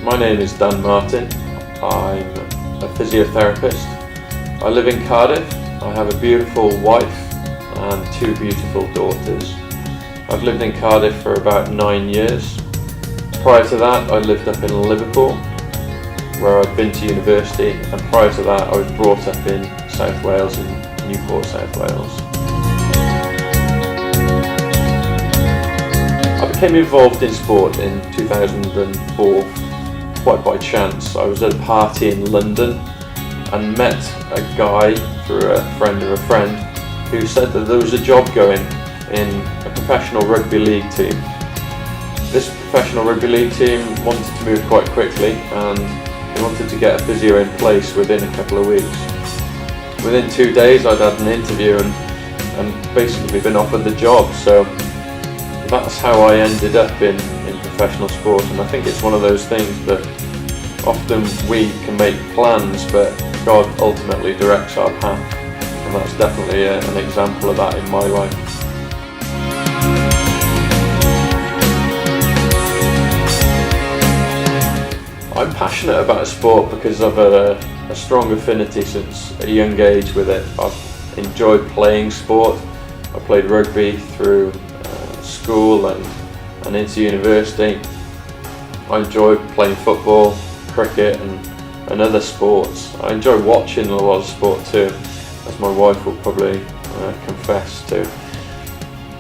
My name is Dan Martin. I'm a physiotherapist. I live in Cardiff. I have a beautiful wife and two beautiful daughters. I've lived in Cardiff for about 9 years. Prior to that, I lived up in Liverpool, where I've been to university, and prior to that, I was brought up in South Wales, in Newport, South Wales. I became involved in sport in 2004, quite by chance. I was at a party in London and met a guy through a friend of a friend who said that there was a job going in a professional rugby league team. This professional rugby league team wanted to move quite quickly, and they wanted to get a physio in place within a couple of weeks. Within 2 days I'd had an interview and basically been offered the job, so that's how I ended up in professional sport. And I think it's one of those things that often we can make plans, but God ultimately directs our path, and that's definitely an example of that in my life. I'm passionate about sport because I've had a strong affinity since a young age with it. I've enjoyed playing sport. I played rugby through school and into university. I enjoyed playing football, cricket and other sports. I enjoy watching a lot of sport too, as my wife will probably confess to.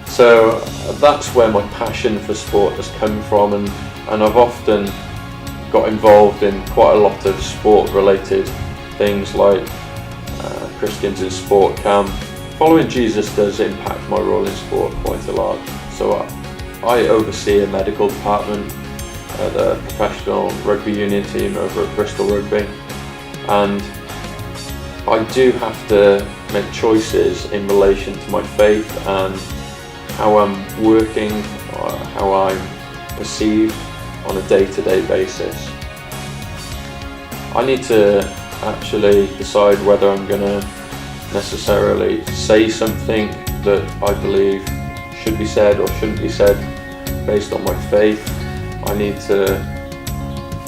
So that's where my passion for sport has come from, and I've often got involved in quite a lot of sport related things like Christians in Sport Camp. Following Jesus does impact my role in sport quite a lot. So I oversee a medical department at a professional rugby union team over at Bristol Rugby, and I do have to make choices in relation to my faith and how I'm working, or how I'm perceived on a day-to-day basis. I need to actually decide whether I'm going to necessarily say something that I believe should be said or shouldn't be said based on my faith. I need to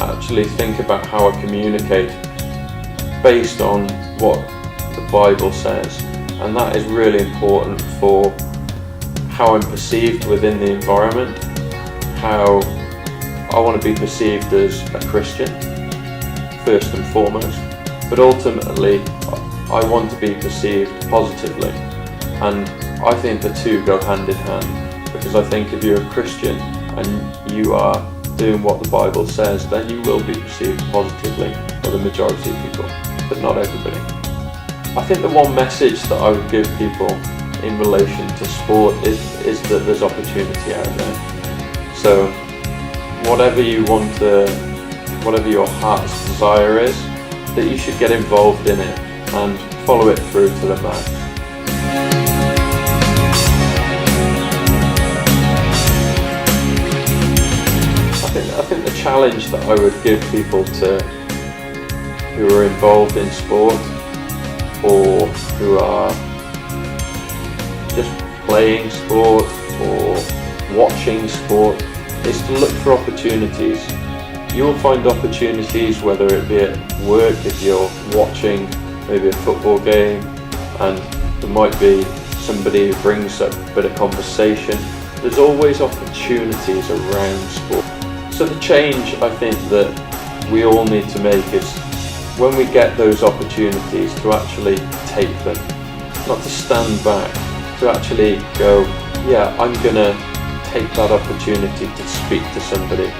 actually think about how I communicate based on what the Bible says, and that is really important for how I'm perceived within the environment, how I want to be perceived as a Christian first and foremost, but ultimately I want to be perceived positively, and I think the two go hand in hand, because I think if you're a Christian and you are doing what the Bible says, then you will be perceived positively by the majority of people, but not everybody. I think the one message that I would give people in relation to sport is that there's opportunity out there. So whatever you want to, whatever your heart's desire is, that you should get involved in it and follow it through to the max. I think the challenge that I would give people who are involved in sport or who are just playing sport or watching sport is to look for opportunities. You will find opportunities, whether it be at work, if you're watching maybe a football game and there might be somebody who brings up a bit of conversation. There's always opportunities around sport. So the change I think that we all need to make is when we get those opportunities to actually take them, not to stand back, to actually go, yeah, I'm gonna take that opportunity to speak to somebody.